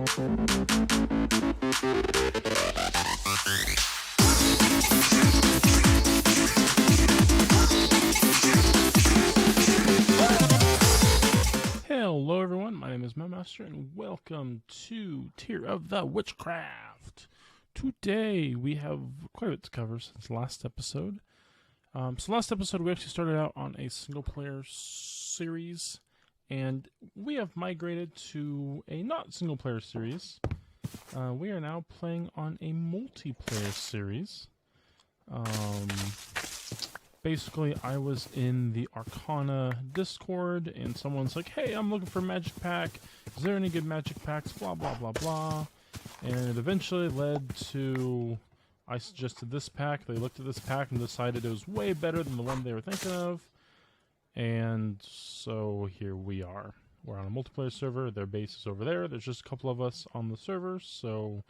Hello everyone, my name is Mowmaster and welcome to Tier of the Witchcraft. Today we have quite a bit to cover since last episode. So last episode we actually started out on a single player series and we have migrated to a not single player series. We are now playing on a multiplayer series. Basically, I was in the Arcana Discord, and someone's like, hey, I'm looking for a magic pack. Is there any good magic packs? Blah, blah, blah, blah. And it eventually led to, I suggested this pack. They looked at this pack and decided it was way better than the one they were thinking of. And so here we are. We're on a multiplayer server. Their base is over there. There's just a couple of us on the server, so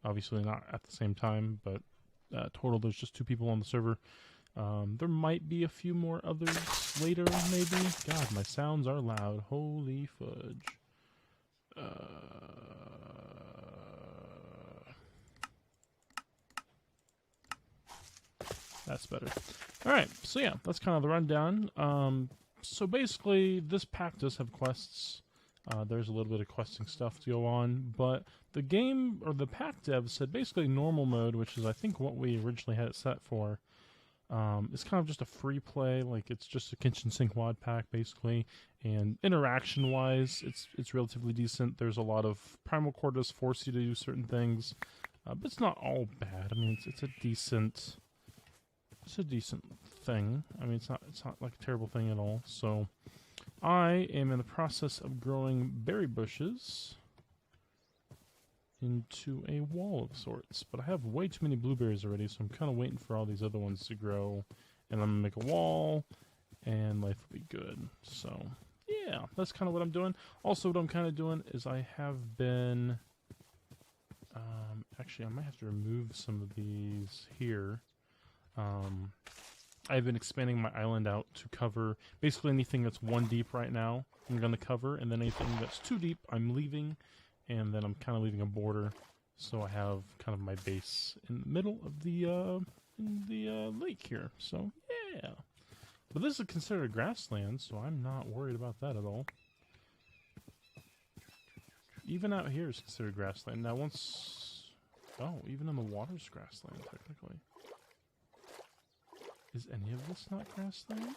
obviously not at the same time, but total there's just 2 people on the server. There might be a few more others later, maybe. God, my sounds are loud. Holy fudge. That's better. Alright, so yeah, that's kind of the rundown. So basically, this pack does have quests. There's a little bit of questing stuff to go on, but the game, or the pack dev said basically normal mode, which is I think what we originally had it set for. It's kind of just a free play, like it's just a kitchen sink WOD pack basically, and interaction wise it's relatively decent. There's a lot of primal quotas force you to do certain things, but it's not all bad. I mean it's a decent thing. I mean it's not like a terrible thing at all. So I am in the process of growing berry bushes into a wall of sorts, but I have way too many blueberries already, so I'm kind of waiting for all these other ones to grow, and I'm gonna make a wall, and life will be good. So yeah, that's kind of what I'm doing. Also, what I'm kind of doing is I have been, actually I might have to remove some of these here. I've been expanding my island out to cover basically anything that's 1 deep right now. I'm gonna cover, and then anything that's 2 deep, I'm leaving. And then I'm kind of leaving a border, so I have kind of my base in the middle of the lake here. So yeah, but this is considered a grassland, so I'm not worried about that at all. Even out here is considered grassland. Now even in the water's grassland technically. Is any of this not grassland?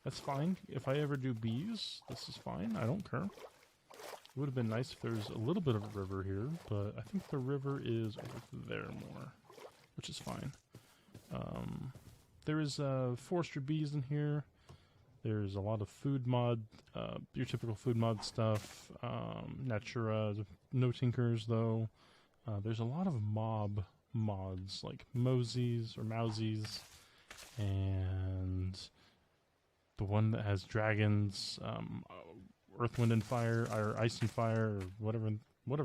That's fine. If I ever do bees, this is fine. I don't care. It would have been nice if there was a little bit of a river here, but I think the river is over there more, which is fine. There is forestry bees in here. There's a lot of food mod, your typical food mod stuff. Natura, no tinkers though. There's a lot of mob mods like Mosies or Mousies, and the one that has dragons. Earth, Wind, and Fire, or Ice and Fire, or whatever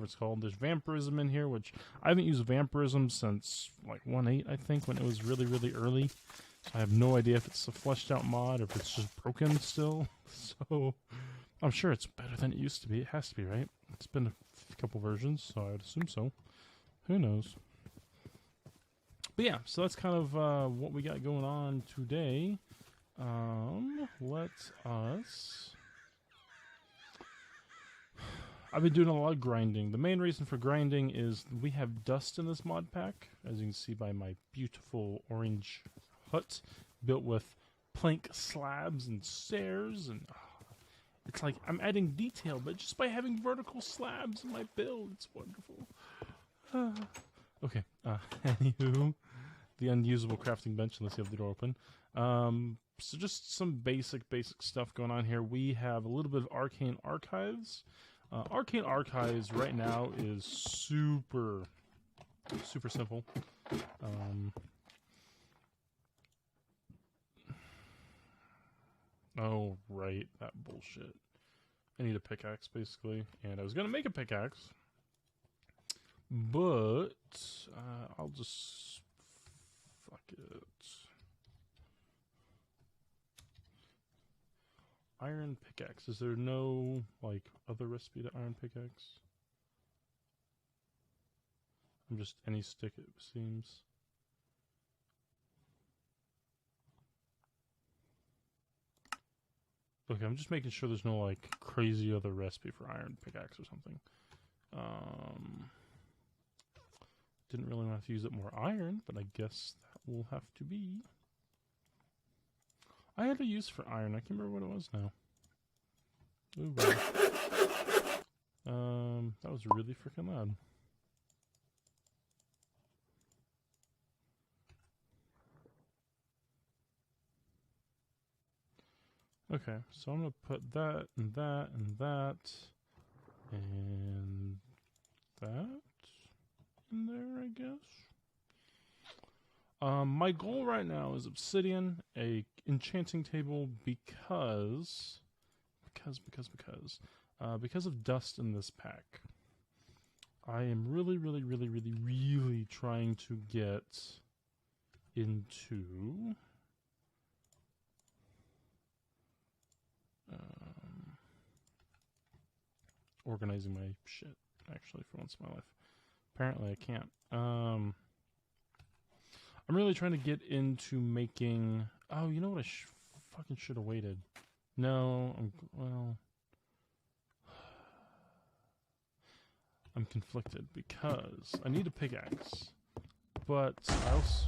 it's called. There's Vampirism in here, which I haven't used Vampirism since like 1.8, I think, when it was really, really early. So I have no idea if it's a fleshed out mod or if it's just broken still. So I'm sure it's better than it used to be. It has to be, right? It's been a couple versions, so I would assume so. Who knows? But yeah, so that's kind of what we got going on today. Let us... I've been doing a lot of grinding. The main reason for grinding is we have dust in this mod pack, as you can see by my beautiful orange hut, built with plank slabs and stairs, and it's like I'm adding detail, but just by having vertical slabs in my build, it's wonderful. Okay, anywho, the unusable crafting bench, unless you have the door open. So just some basic stuff going on here. We have a little bit of Arcane Archives. Arcane Archives right now is super simple. Oh, right, that bullshit. I need a pickaxe, basically, and I was gonna make a pickaxe, but I'll just fuck it. Iron pickaxe. Is there no, like, other recipe to iron pickaxe? Just any stick, it seems. Okay, I'm just making sure there's no, like, crazy other recipe for iron pickaxe or something. Didn't really want to use up more iron, but I guess that will have to be. I had a use for iron. I can't remember what it was now. Ooh, wow. That was really freaking loud. Okay, so I'm gonna put that and that and that and that in there, I guess. My goal right now is obsidian, a enchanting table because of dust in this pack. I am really trying to get into organizing my shit, actually, for once in my life. Apparently I can't. I'm really trying to get into making... Oh, you know what? I fucking should have waited. No, I'm conflicted because I need a pickaxe, but I also...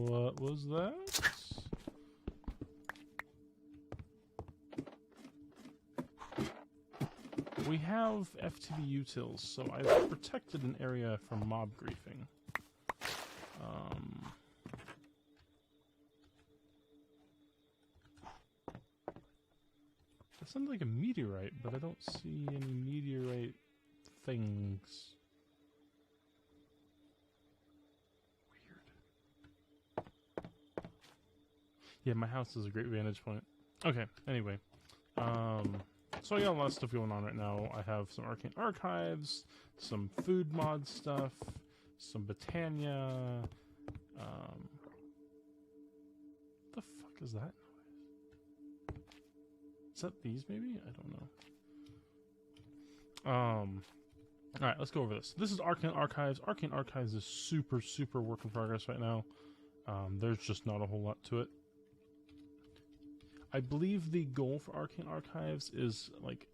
What was that? We have FTB utils, so I've protected an area from mob griefing. That sounds like a meteorite, but I don't see any meteorite things. Weird. Yeah, my house is a great vantage point. Okay, anyway. So I got a lot of stuff going on right now. I have some Arcane Archives, some food mod stuff, some Britannia. The fuck is that noise? Is that these maybe? I don't know. Alright, let's go over this. This is Arcane Archives. Arcane Archives is super work in progress right now. There's just not a whole lot to it. I believe the goal for Arcane Archives is like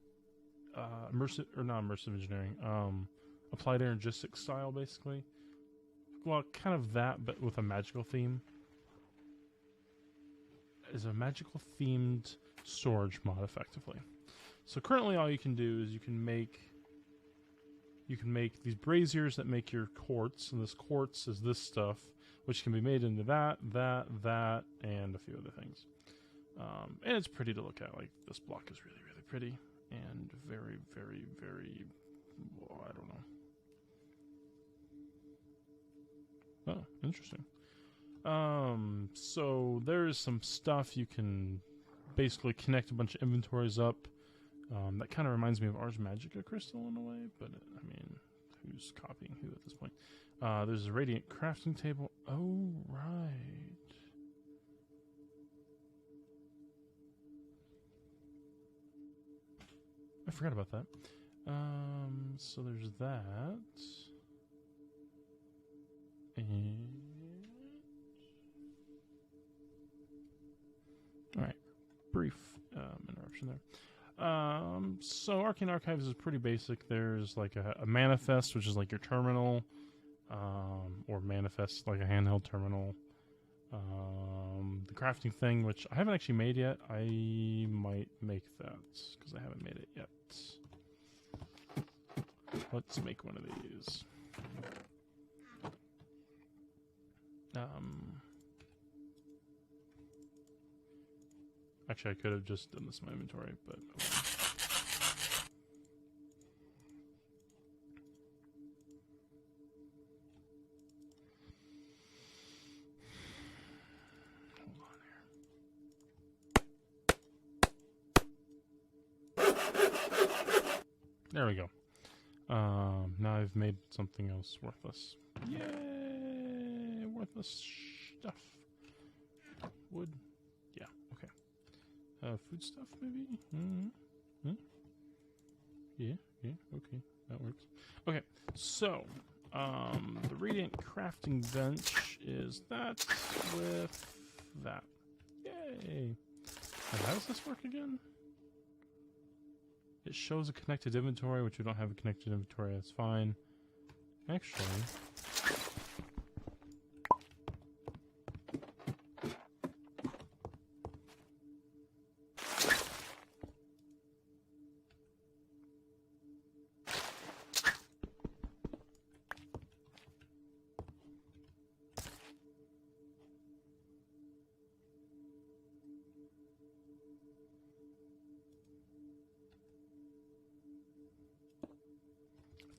immersive, or not immersive engineering, applied energistic style, basically. Well, kind of that, but with a magical theme. Is a magical themed storage mod, effectively. So currently, all you can do is you can make these braziers that make your quartz, and this quartz is this stuff, which can be made into that, and a few other things. And it's pretty to look at. Like, this block is really pretty, and very, well, I don't know. Oh, interesting. So there's some stuff you can basically connect a bunch of inventories up. That kind of reminds me of Ars Magica crystal in a way, but I mean, who's copying who at this point? There's a radiant crafting table. Oh, right. I forgot about that. So there's that. And... Alright. Brief interruption there. So Arcane Archives is pretty basic. There's like a manifest, which is like your terminal. Or manifest, like a handheld terminal. The crafting thing, which I haven't actually made yet. I might make that, because I haven't made it yet. Let's make one of these. Actually, I could have just done this in my inventory, but... There we go. Now I've made something else worthless. Yay! Worthless stuff. Wood. Yeah, okay. Food stuff, maybe? Yeah, okay. That works. Okay, So, the Radiant Crafting Bench is that with that. Yay! And how does this work again? It shows a connected inventory, which we don't have a connected inventory, that's fine. Actually...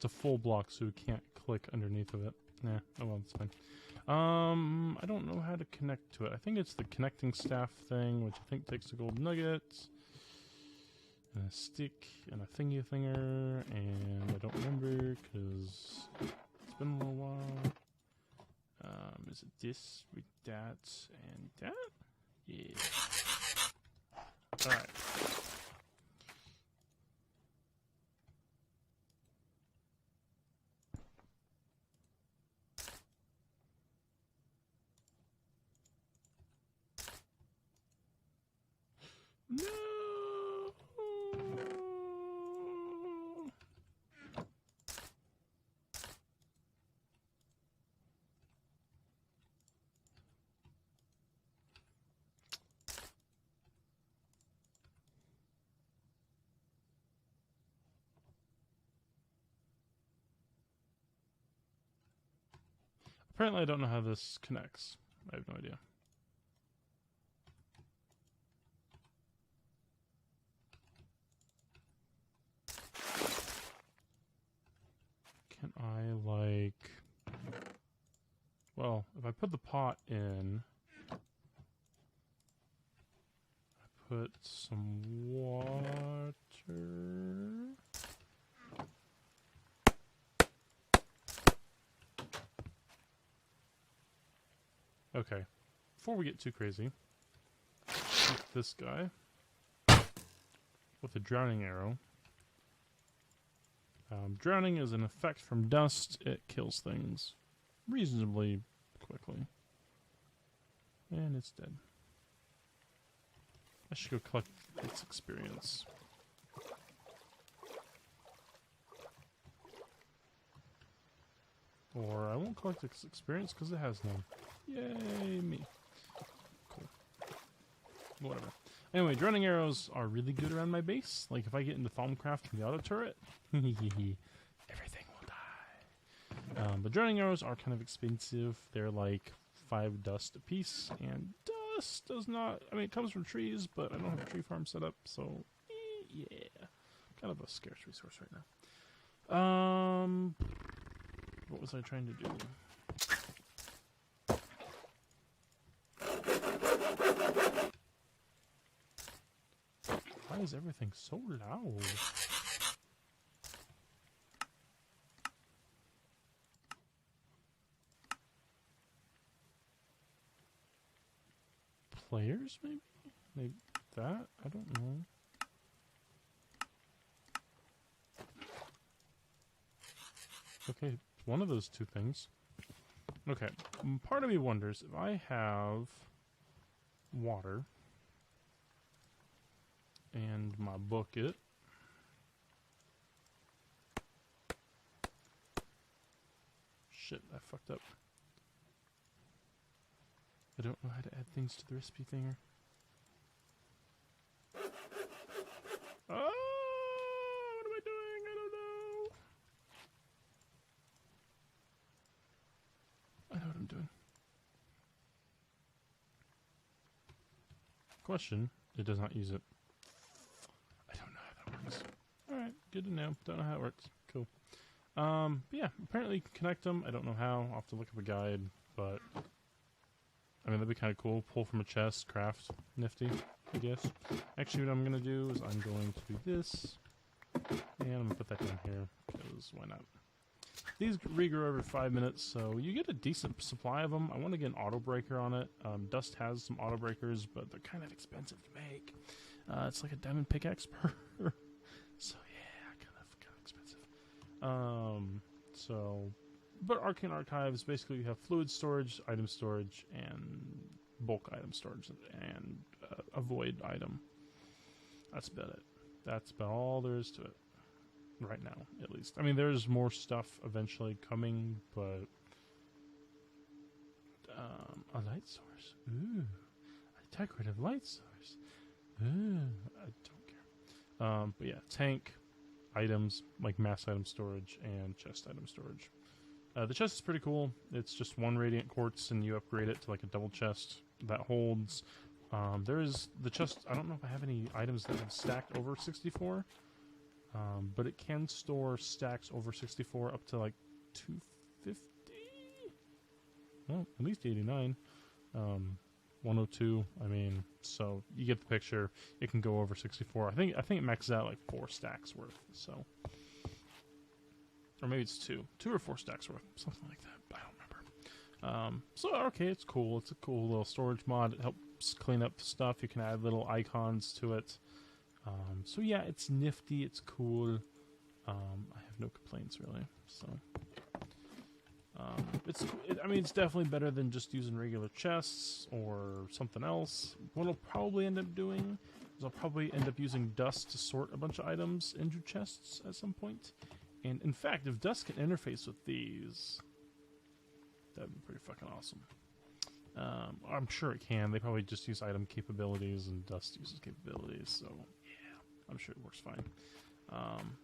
It's a full block, so we can't click underneath of it. Nah, oh well, that's fine. I don't know how to connect to it. I think it's the connecting staff thing, which I think takes a gold nugget, and a stick, and a thingy thinger, and I don't remember, because it's been a little while. Is it this with that and that? Yeah. Alright. No! Apparently I don't know how this connects. I have no idea. Can I, like... Well, if I put the pot in... I put some water... Okay. Before we get too crazy, shoot this guy with a drowning arrow. Drowning is an effect from dust. It kills things reasonably quickly. And it's dead. I should go collect its experience. Or I won't collect its experience because it has none. Yay, me. Cool. Whatever. Anyway, drowning arrows are really good around my base. Like, if I get into Thaumcraft from the auto turret, everything will die. But drowning arrows are kind of expensive. They're like 5 dust a piece, and dust does not... I mean, it comes from trees, but I don't have a tree farm set up, so... yeah. Kind of a scarce resource right now. What was I trying to do? Why is everything so loud? Players, maybe? Maybe that? I don't know. Okay, it's one of those two things. Okay, part of me wonders if I have water and my bucket. Shit, I fucked up. I don't know how to add things to the recipe thinger. Oh, what am I doing? I don't know. I know what I'm doing. Question, it does not use it. I don't know how that works. Alright, good to know. Don't know how it works. Cool. Yeah, apparently you can connect them. I don't know how. I'll have to look up a guide, but... I mean, that'd be kind of cool. Pull from a chest, craft. Nifty, I guess. Actually, what I'm going to do is I'm going to do this. And I'm going to put that down here, because why not? These regrow every 5 minutes, so you get a decent supply of them. I want to get an auto breaker on it. Dust has some auto breakers, but they're kind of expensive to make. It's like a diamond pickaxe per. So yeah, kind of expensive. So, but Arcane Archives, basically you have fluid storage, item storage, and bulk item storage, and a void item. That's about it. That's about all there is to it. Right now, at least. I mean, there's more stuff eventually coming, but... a light source. Ooh. A decorative light source. Ooh. I don't care. But yeah, tank, items, like mass item storage, and chest item storage. The chest is pretty cool. It's just one radiant quartz, and you upgrade it to like a double chest that holds... there is the chest... I don't know if I have any items that have stacked over 64. But it can store stacks over 64 up to like 250? Well, at least 89. 102, I mean, so you get the picture. It can go over 64. I think it maxes out like 4 stacks worth, so. Or maybe it's 2. 2 or 4 stacks worth, something like that. I don't remember. So, okay, it's cool. It's a cool little storage mod. It helps clean up stuff. You can add little icons to it. So yeah, it's nifty, it's cool. I have no complaints really. So, I mean, it's definitely better than just using regular chests or something else. What I'll probably end up doing is I'll probably end up using dust to sort a bunch of items into chests at some point. And in fact, if dust can interface with these, that'd be pretty fucking awesome. I'm sure it can. They probably just use item capabilities, and dust uses capabilities, so yeah, I'm sure it works fine.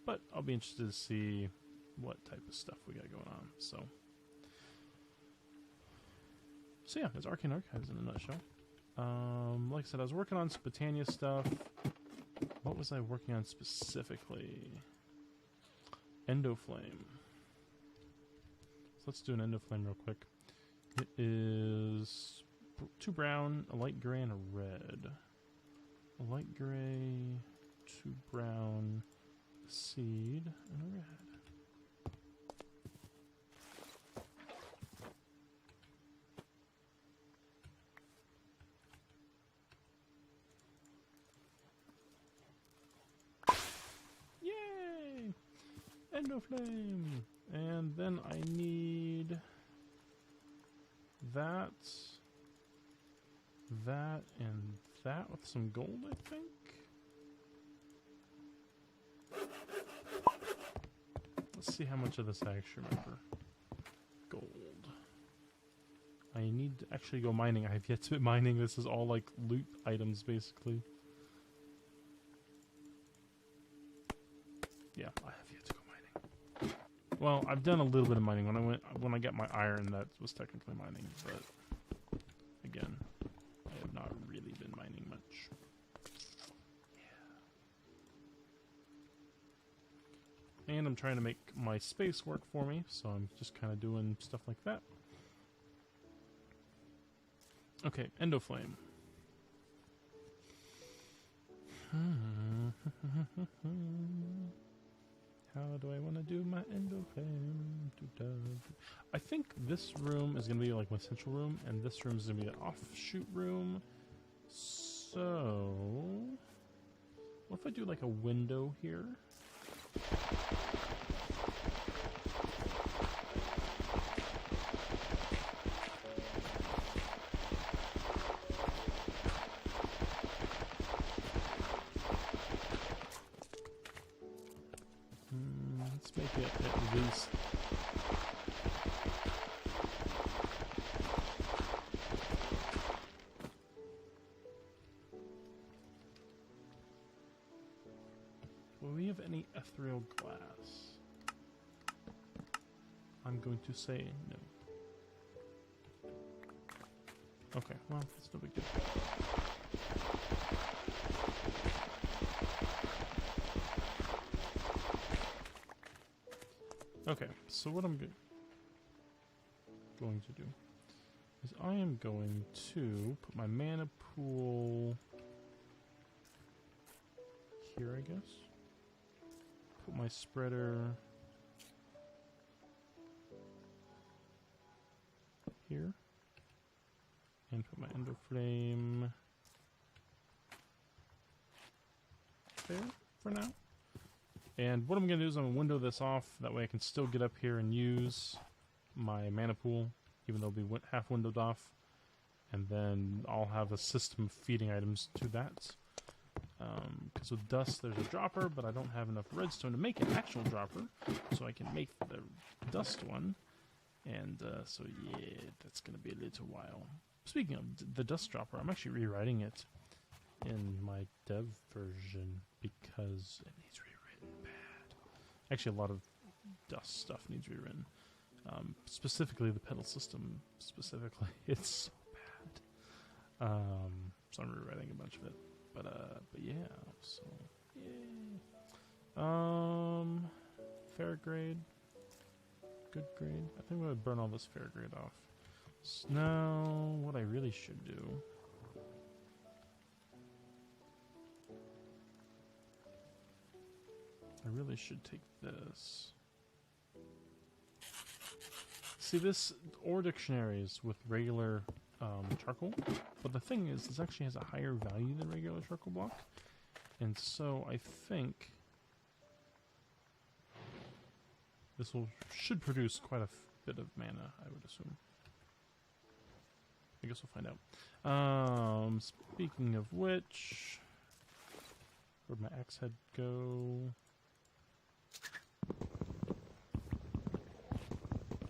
But I'll be interested to see what type of stuff we got going on. So yeah, it's Arcane Archives in a nutshell. Like I said, I was working on some Britannia stuff. What was I working on specifically? Endoflame. So let's do an Endoflame real quick. It is 2 brown, a light gray, and a red. A light gray, 2 brown, a seed, and a red. Yay! Endoflame! And then I need... that, and that with some gold, I think. Let's see how much of this I actually remember. Gold. I need to actually go mining. I have yet to be mining. This is all like loot items, basically. Yeah, I have yet to go mining. Well, I've done a little bit of mining. When I got my iron, that was technically mining, but again, I have not really been mining much. Yeah. And I'm trying to make my space work for me, so I'm just kind of doing stuff like that. Okay, Endoflame. How do I want to do my Endoflame? I think this room is going to be like my central room, and this room is going to be an offshoot room. So, what if I do like a window here? Let's make it at least... Will we have any ethereal glass? I'm going to say no. Okay, well, it's no big deal. Okay, so what I'm going to do is I am going to put my mana pool here, I guess. Put my spreader here. And put my Endoflame there for now. And what I'm going to do is I'm going to window this off. That way I can still get up here and use my mana pool, even though it'll be half windowed off. And then I'll have a system of feeding items to that. Because with dust there's a dropper, but I don't have enough redstone to make an actual dropper. So I can make the dust one. And so yeah, that's going to be a little while. Speaking of the dust dropper, I'm actually rewriting it in my dev version because it needs rewritten bad. Actually, a lot of dust stuff needs rewritten. Specifically, the pedal system. Specifically, it's so bad. So I'm rewriting a bunch of it. But yeah. So yeah. Fair grade. Good grade. I think I'm gonna burn all this fair grade off. So now, what I really should do. I really should take this. See, this ore dictionaries with regular charcoal, but the thing is, this actually has a higher value than regular charcoal block, and so I think this should produce quite a bit of mana, I would assume. I guess we'll find out. Speaking of which, where'd my axe head go?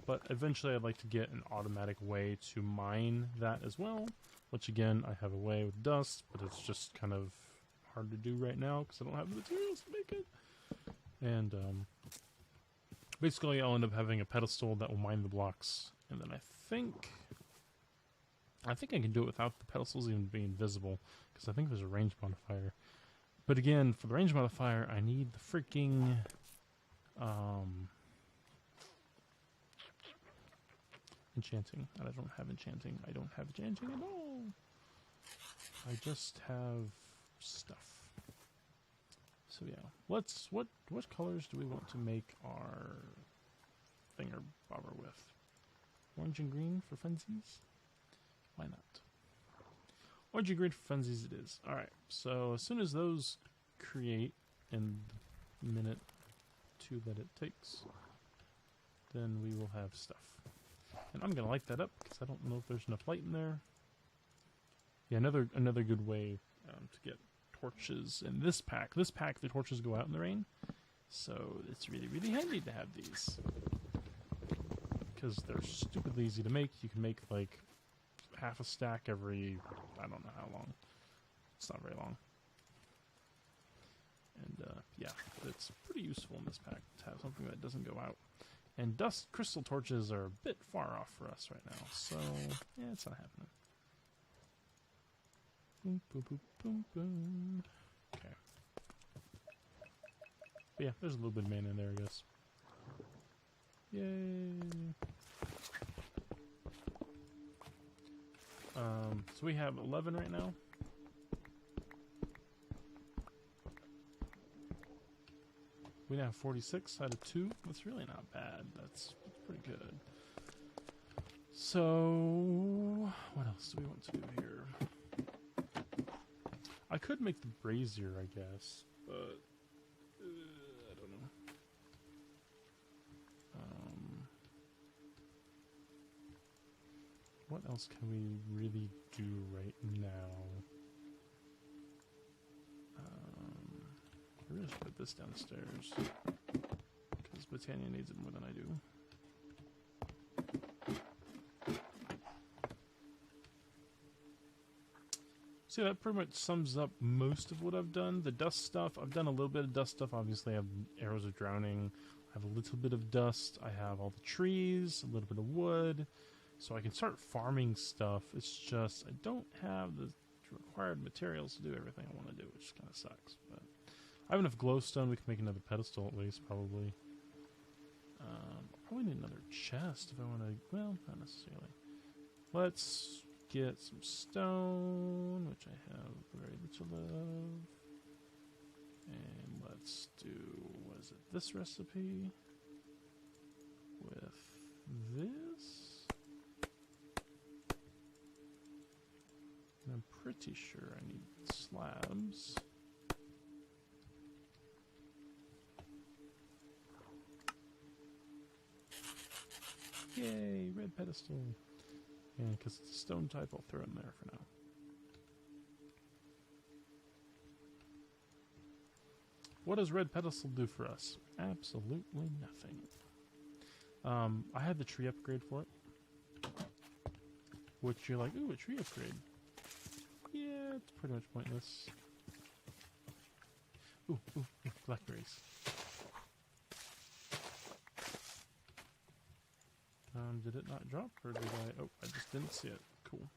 But eventually I'd like to get an automatic way to mine that as well, which again, I have a way with dust, but it's just kind of hard to do right now because I don't have the materials to make it. And basically I'll end up having a pedestal that will mine the blocks, and then I think I can do it without the pedestals even being visible, because I think there's a range modifier. But again, for the range modifier, I need the freaking enchanting. And I don't have enchanting. I don't have enchanting at all. I just have stuff. So yeah, what colors do we want to make our thinger bobber with? Orange and green for funsies? Why not? Orange and green for funsies it is. Alright, so as soon as those create in the minute or two that it takes, then we will have stuff. And I'm gonna light that up because I don't know if there's enough light in there. Yeah, another good way to get torches in this pack. This pack, the torches go out in the rain, so it's really, really handy to have these because they're stupidly easy to make. You can make like half a stack every, I don't know how long. It's not very long. And yeah, it's pretty useful in this pack to have something that doesn't go out. And dust crystal torches are a bit far off for us right now, so yeah, it's not happening. Boom, boom, boom, boom, boom. Okay. But yeah, there's a little bit of mana in there, I guess. Yay! So we have 11 right now. We now have 46 out of 2. That's really not bad. That's pretty good. So, what else do we want to do here? I could make the brazier, I guess, but I don't know. What else can we really do right now? I really should put this downstairs because Britannia needs it more than I do. See, that pretty much sums up most of what I've done. The dust stuff, I've done a little bit of dust stuff. Obviously, I have arrows of drowning. I have a little bit of dust. I have all the trees, a little bit of wood. So I can start farming stuff. It's just I don't have the required materials to do everything I want to do, which kind of sucks. But I have enough glowstone. We can make another pedestal at least, probably. Probably need another chest if I want to. Well, not necessarily. Let's get some stone, which I have very little of. And let's do, what is it, this recipe with this. And I'm pretty sure I need slabs. Yay, red pedestal. Yeah, because it's a stone type, I'll throw it in there for now. What does red pedestal do for us? Absolutely nothing. I had the tree upgrade for it. Which you're like, ooh, a tree upgrade. Yeah, it's pretty much pointless. Ooh, blackberries. Did it not drop, or did I? Oh, I just didn't see it. Cool.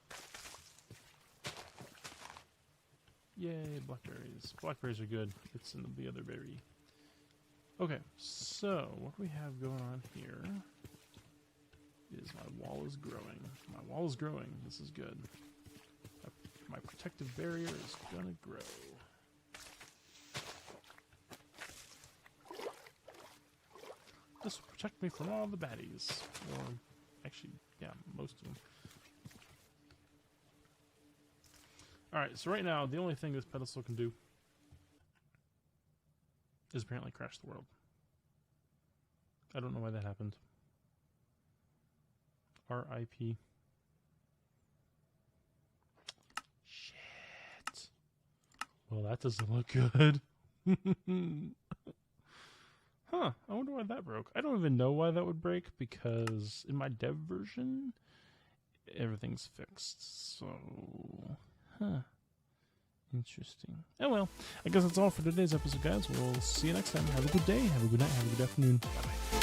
Yay, blackberries. Blackberries are good. It's in the other berry. Okay, so what we have going on here is my wall is growing. My wall is growing. This is good. My protective barrier is gonna grow. This will protect me from all the baddies. Or, actually, yeah, most of them. Alright, so right now, the only thing this pedestal can do is apparently crash the world. I don't know why that happened. R.I.P. Shit. Well, that doesn't look good. Huh, I wonder why that broke. I don't even know why that would break, because in my dev version, everything's fixed, so... Huh. Interesting. Oh well, I guess that's all for today's episode, guys. We'll see you next time. Have a good day, have a good night, have a good afternoon. Bye-bye.